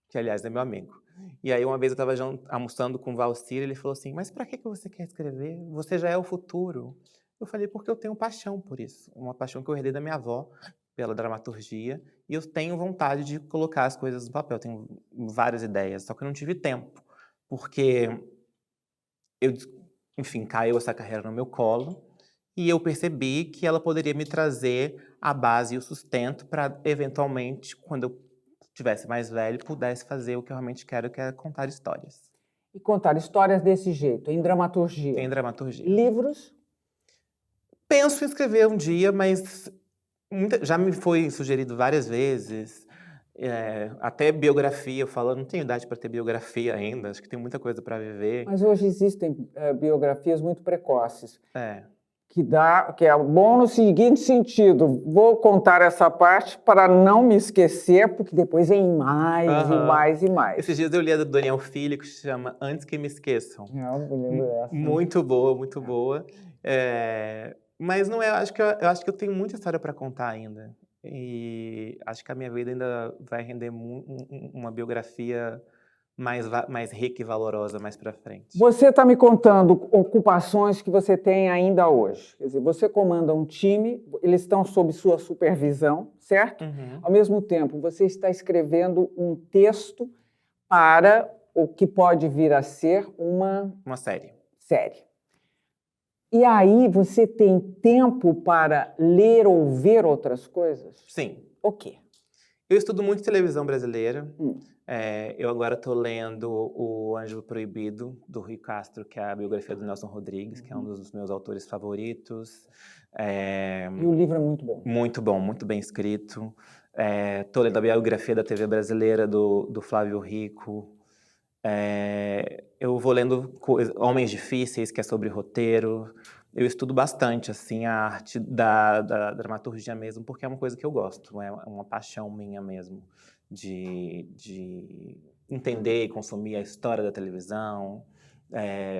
que aliás é meu amigo. E aí uma vez eu estava almoçando com o Valcir, ele falou assim, mas para que você quer escrever? Você já é o futuro. Eu falei, porque eu tenho paixão por isso, uma paixão que eu herdei da minha avó, pela dramaturgia, e eu tenho vontade de colocar as coisas no papel, tenho várias ideias, só que eu não tive tempo, porque eu, enfim, caiu essa carreira no meu colo, e eu percebi que ela poderia me trazer a base e o sustento para, eventualmente, quando eu tivesse mais velho, pudesse fazer o que eu realmente quero, que é contar histórias. E contar histórias desse jeito, em dramaturgia. Em dramaturgia. Livros? Penso em escrever um dia, mas já me foi sugerido várias vezes, até biografia, eu falo, não tenho idade para ter biografia ainda, acho que tem muita coisa para viver. Mas hoje existem biografias muito precoces. É. Que é bom no seguinte sentido, vou contar essa parte para não me esquecer, porque depois vem mais e mais e mais. Esses dias eu li a do Daniel Filho, que se chama Antes que Me Esqueçam. Eu me lembro dessa. Muito boa, muito boa. Mas não é, eu acho que eu tenho muita história para contar ainda. E acho que a minha vida ainda vai render uma biografia mais rica e valorosa mais para frente. Você está me contando ocupações que você tem ainda hoje. Quer dizer, você comanda um time, eles estão sob sua supervisão, certo? Uhum. Ao mesmo tempo, você está escrevendo um texto para o que pode vir a ser uma série. E aí você tem tempo para ler ou ver outras coisas? Sim. O quê? Eu estudo muito televisão brasileira. Eu agora estou lendo O Anjo Proibido, do Rui Castro, que é a biografia do Nelson Rodrigues, que é um dos meus autores favoritos. E o livro é muito bom. Muito bom, muito bem escrito. Estou lendo a biografia da TV brasileira, do Flávio Rico. Eu vou lendo Homens Difíceis, que é sobre roteiro. Eu estudo bastante assim, a arte da dramaturgia mesmo, porque é uma coisa que eu gosto, é uma paixão minha mesmo, de entender e consumir a história da televisão,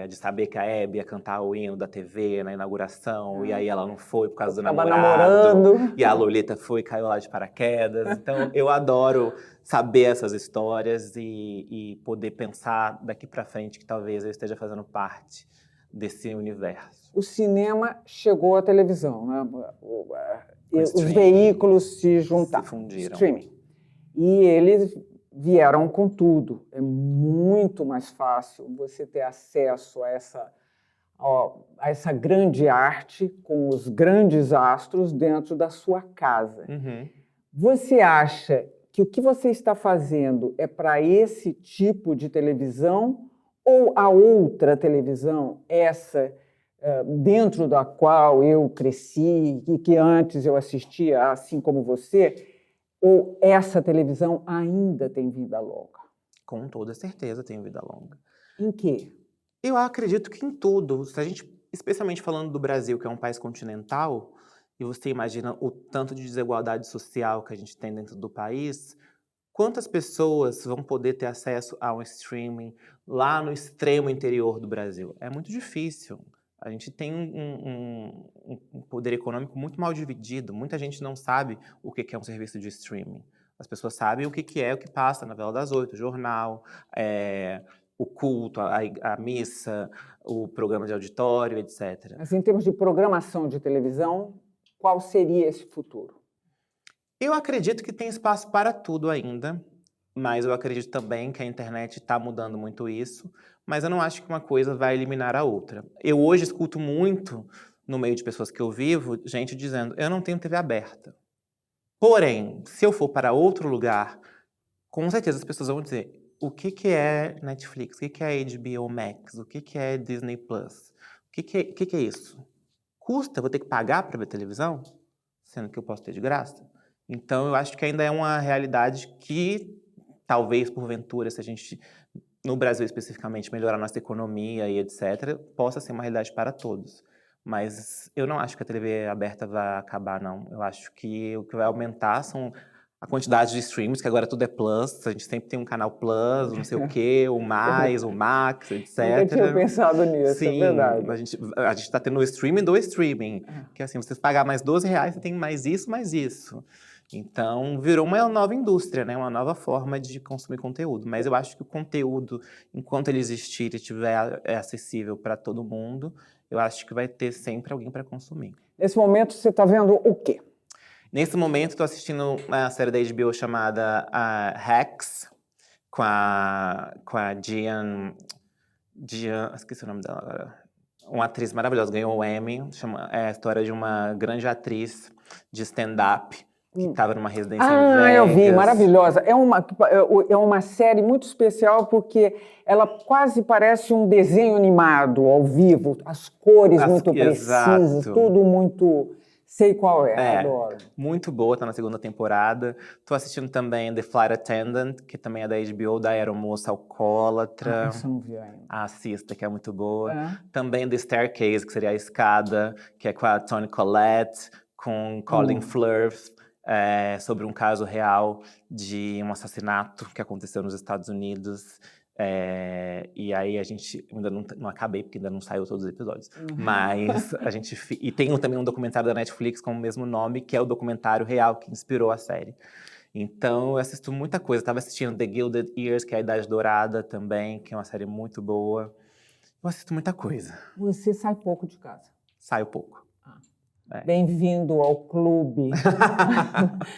de saber que a Hebe ia cantar o hino da TV na inauguração, e aí ela não foi por causa do namorado, e a Lolita foi e caiu lá de paraquedas. Então eu adoro saber essas histórias e poder pensar daqui para frente que talvez eu esteja fazendo parte desse universo. O cinema chegou à televisão, né? Os veículos se juntaram. Se fundiram. Streaming. E eles vieram com tudo. É muito mais fácil você ter acesso a essa grande arte com os grandes astros dentro da sua casa. Uhum. Você acha que o que você está fazendo é para esse tipo de televisão ou a outra televisão, essa dentro da qual eu cresci e que antes eu assistia, assim como você, ou essa televisão ainda tem vida longa? Com toda certeza tem vida longa. Em quê? Eu acredito que em tudo. Se a gente, especialmente falando do Brasil, que é um país continental, e você imagina o tanto de desigualdade social que a gente tem dentro do país, quantas pessoas vão poder ter acesso a um streaming lá no extremo interior do Brasil? É muito difícil. A gente tem um poder econômico muito mal dividido. Muita gente não sabe o que é um serviço de streaming. As pessoas sabem o que é o que passa na novela das 8, o jornal, o culto, a missa, o programa de auditório, etc. Mas em termos de programação de televisão, qual seria esse futuro? Eu acredito que tem espaço para tudo ainda, mas eu acredito também que a internet está mudando muito isso, mas eu não acho que uma coisa vai eliminar a outra. Eu hoje escuto muito, no meio de pessoas que eu vivo, gente dizendo, eu não tenho TV aberta. Porém, se eu for para outro lugar, com certeza as pessoas vão dizer, o que é Netflix? O que é HBO Max? O que é Disney Plus? O que é isso? Custa? Eu vou ter que pagar para ver televisão? Sendo que eu posso ter de graça? Então, eu acho que ainda é uma realidade que, talvez, porventura, se a gente, no Brasil especificamente, melhorar nossa economia e etc., possa ser uma realidade para todos. Mas eu não acho que a TV aberta vai acabar, não. Eu acho que o que vai aumentar são a quantidade de streams, que agora tudo é Plus, a gente sempre tem um canal Plus, não sei o quê, o Mais, o Max, etc. Nunca tinha pensado nisso, Sim, é verdade. a gente tá tendo o streaming do streaming, que assim, vocês pagar mais R$12, você tem mais isso, mais isso. Então, virou uma nova indústria, né? Uma nova forma de consumir conteúdo. Mas eu acho que o conteúdo, enquanto ele existir e estiver acessível para todo mundo, eu acho que vai ter sempre alguém para consumir. Nesse momento, você está vendo o quê? Nesse momento, estou assistindo uma série da HBO chamada Hacks, com a Gian, esqueci o nome dela agora. Uma atriz maravilhosa, ganhou o Emmy. É a história de uma grande atriz de stand-up que estava numa residência em Vegas. Eu vi, maravilhosa. É uma série muito especial porque ela quase parece um desenho animado ao vivo. As cores muito precisas, tudo muito... Sei qual adoro. Muito boa, tá na segunda temporada. Tô assistindo também The Flight Attendant, que também é da HBO, da aeromoça alcoólatra. Essa eu não vi ainda. Assista, que é muito boa. Também The Staircase, que seria a escada, que é com a Toni Collette, com Colin Firth, sobre um caso real de um assassinato que aconteceu nos Estados Unidos. E aí a gente ainda não acabei, porque ainda não saiu todos os episódios. Mas a gente... E tem também um documentário da Netflix com o mesmo nome, que é o documentário real que inspirou a série. Então eu assisto muita coisa. Estava assistindo The Gilded Years, que é a Idade Dourada também, que é uma série muito boa. Eu assisto muita coisa. Você sai pouco de casa? Saio pouco. Bem-vindo ao clube.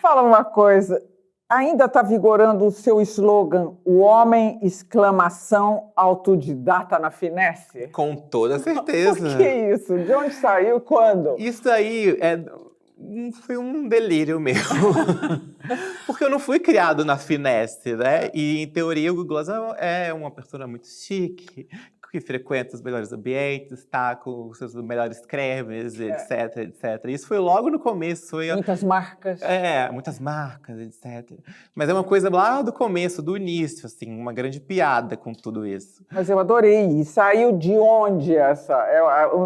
Fala uma coisa. Ainda está vigorando o seu slogan, o homem, exclamação, autodidata na finesse? Com toda certeza. Por que isso? De onde saiu? Quando? Isso aí foi um delírio meu. Porque eu não fui criado na finesse, né? E, em teoria, o Google Glass é uma pessoa muito chique, que frequenta os melhores ambientes, tá com os seus melhores cremes, etc, etc. Isso foi logo no começo. Muitas marcas. Muitas marcas, etc. Mas é uma coisa lá do começo, do início, assim, uma grande piada com tudo isso. Mas eu adorei. E saiu de onde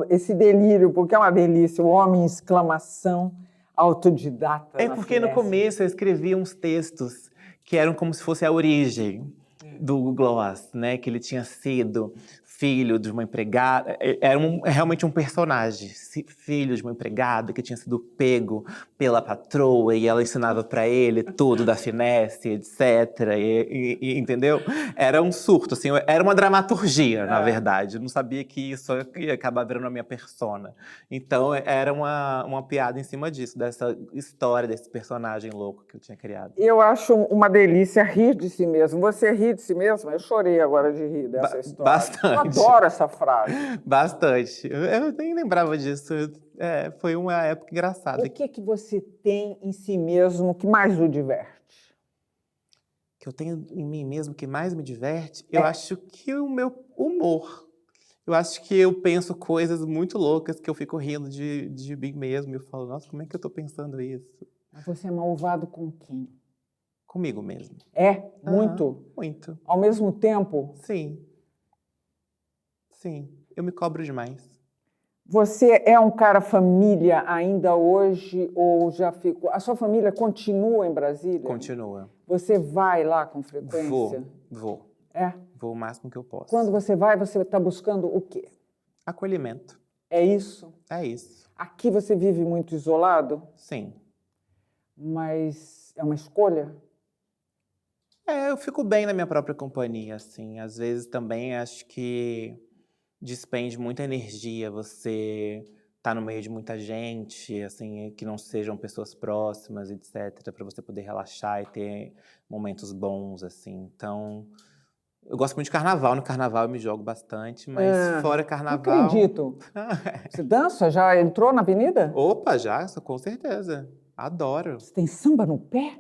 esse delírio? Porque é uma delícia. O homem, exclamação, autodidata. Porque no começo eu escrevia uns textos que eram como se fosse a origem do Gloss, né? Que ele tinha sido filho de uma empregada, era realmente um personagem, filho de uma empregada que tinha sido pego pela patroa e ela ensinava pra ele tudo da finesse, etc. Entendeu? Era um surto, assim, era uma dramaturgia, na verdade. Eu não sabia que isso ia acabar virando a minha persona. Então, era uma piada em cima disso, dessa história, desse personagem louco que eu tinha criado. Eu acho uma delícia rir de si mesmo. Você ri de si mesmo? Eu chorei agora de rir dessa história. Bastante. Eu adoro essa frase. Bastante. Eu nem lembrava disso. Foi uma época engraçada. O que você tem em si mesmo que mais o diverte? Que eu tenho em mim mesmo que mais me diverte? Eu acho que o meu humor. Eu acho que eu penso coisas muito loucas que eu fico rindo de mim mesmo. E eu falo, nossa, como é que eu tô pensando isso? Mas você é malvado com quem? Comigo mesmo. Muito? Muito. Ao mesmo tempo? Sim. Sim, eu me cobro demais. Você é um cara família ainda hoje ou já ficou? A sua família continua em Brasília? Continua. Você vai lá com frequência? Vou. Vou o máximo que eu posso. Quando você vai, você está buscando o quê? Acolhimento. É isso? É isso. Aqui você vive muito isolado? Sim. Mas é uma escolha? Eu fico bem na minha própria companhia, assim. Às vezes também acho que despende muita energia você tá no meio de muita gente, assim, que não sejam pessoas próximas, etc, para você poder relaxar e ter momentos bons, assim. Então, eu gosto muito de carnaval. No carnaval eu me jogo bastante, mas fora carnaval... Não acredito. Você dança? Já entrou na avenida? Opa, já, com certeza. Adoro. Você tem samba no pé?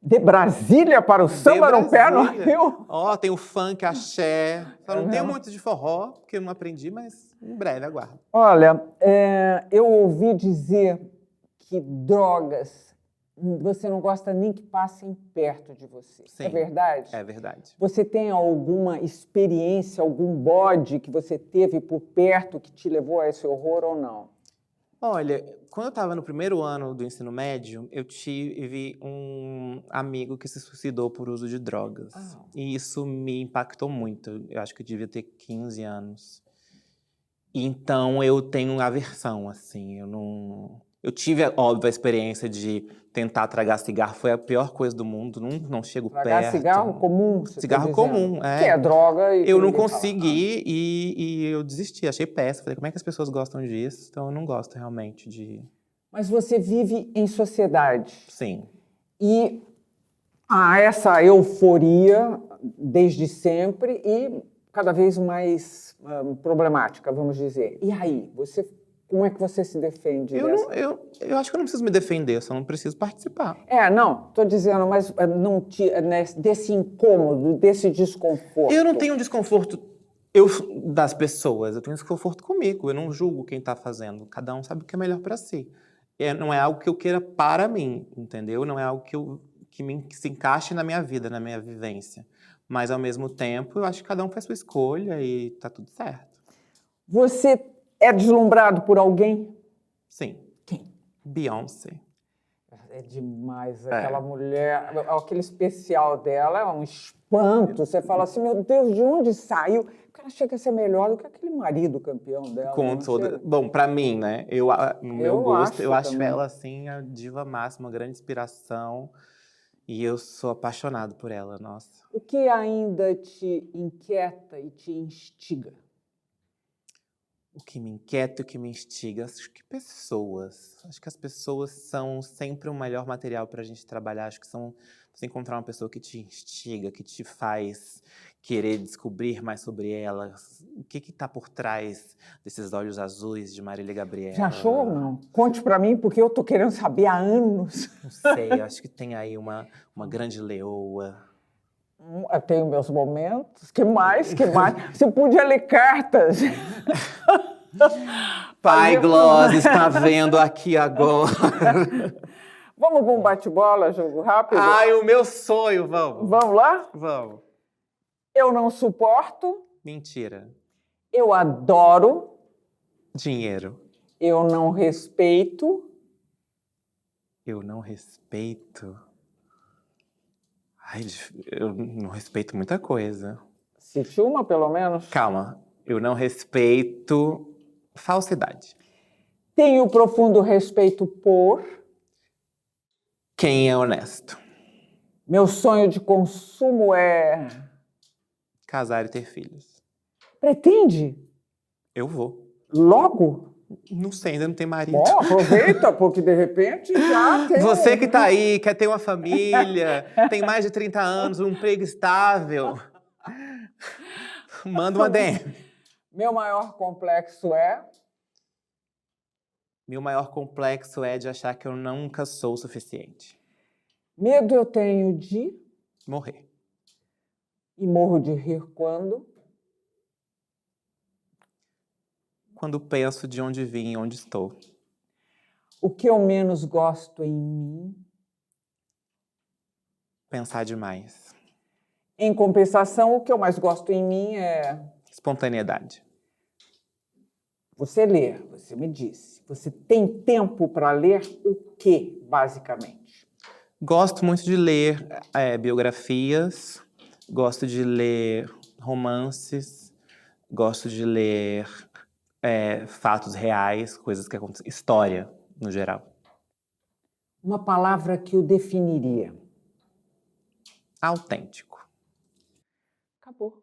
De Brasília para o samba no pé no Rio? Tem o funk, axé. Só não tenho muito de forró, porque eu não aprendi, mas em breve, aguardo. Olha, eu ouvi dizer que drogas, você não gosta nem que passem perto de você. Sim, é verdade? É verdade. Você tem alguma experiência, algum bode que você teve por perto que te levou a esse horror ou não? Olha, quando eu estava no primeiro ano do ensino médio, eu tive um amigo que se suicidou por uso de drogas. Ah. E isso me impactou muito. Eu acho que eu devia ter 15 anos. Então eu tenho aversão, assim, eu não. Eu tive, óbvio, a experiência de tentar tragar cigarro, foi a pior coisa do mundo, não chego Tragar perto. cigarro comum, você tá Cigarro dizendo? comum, Que é. é droga e que Eu não ninguém fala. consegui e eu desisti, achei péssimo. Falei, como é que as pessoas gostam disso? Então eu não gosto realmente de. Mas você vive em sociedade. Sim. E há essa euforia desde sempre e cada vez mais problemática, vamos dizer. E aí, como é que você se defende dessa? Eu acho que eu não preciso me defender, eu só não preciso participar. Não, estou dizendo, mas não desse incômodo, desse desconforto. Eu não tenho desconforto das pessoas, eu tenho desconforto comigo, eu não julgo quem está fazendo. Cada um sabe o que é melhor para si. Não é algo que eu queira para mim, entendeu? Não é algo que se encaixe na minha vida, na minha vivência. Mas, ao mesmo tempo, eu acho que cada um faz sua escolha e tá tudo certo. Você é deslumbrado por alguém? Sim. Quem? Beyoncé. É demais, aquela mulher, aquele especial dela é um espanto. Você fala assim, meu Deus, de onde saiu? Porque ela chega a ser melhor do que aquele marido campeão dela. Com toda. Bom, pra mim, né? No meu gosto, eu acho ela assim a diva máxima, uma grande inspiração. E eu sou apaixonado por ela, nossa. O que ainda te inquieta e te instiga? O que me inquieta e o que me instiga? Acho que pessoas. Acho que as pessoas são sempre o melhor material para a gente trabalhar. Acho que você encontrar uma pessoa que te instiga, que te faz querer descobrir mais sobre ela. O que está por trás desses olhos azuis de Marília Gabriela? Já achou ou não? Conte para mim, porque eu tô querendo saber há anos. Não sei, acho que tem aí uma grande leoa. Eu tenho meus momentos. Que mais? Você podia ler cartas. Pai Gloss está vendo aqui agora. Vamos para um bate-bola, jogo rápido? Ai, o meu sonho, vamos. Vamos lá? Vamos. Eu não suporto. Mentira. Eu adoro. Dinheiro. Eu não respeito. Eu não respeito. Ai, eu não respeito muita coisa. Cite uma, pelo menos. Calma. Eu não respeito falsidade. Tenho profundo respeito por... Quem é honesto. Meu sonho de consumo é... Casar e ter filhos. Pretende? Eu vou. Logo? Não sei, ainda não tem marido. Bom, aproveita, porque de repente já tem... Você que tá aí, quer ter uma família, tem mais de 30 anos, um emprego estável, manda uma DM. Meu maior complexo é... Meu maior complexo é de achar que eu nunca sou o suficiente. Medo eu tenho de... Morrer. E morro de rir quando? Quando penso de onde vim e onde estou. O que eu menos gosto em mim? Pensar demais. Em compensação, o que eu mais gosto em mim é... Espontaneidade. Você lê, você me disse. Você tem tempo para ler o quê, basicamente? Gosto muito de ler biografias, gosto de ler romances, gosto de ler fatos reais, coisas que acontecem, história, no geral. Uma palavra que o definiria. Autêntico. Acabou.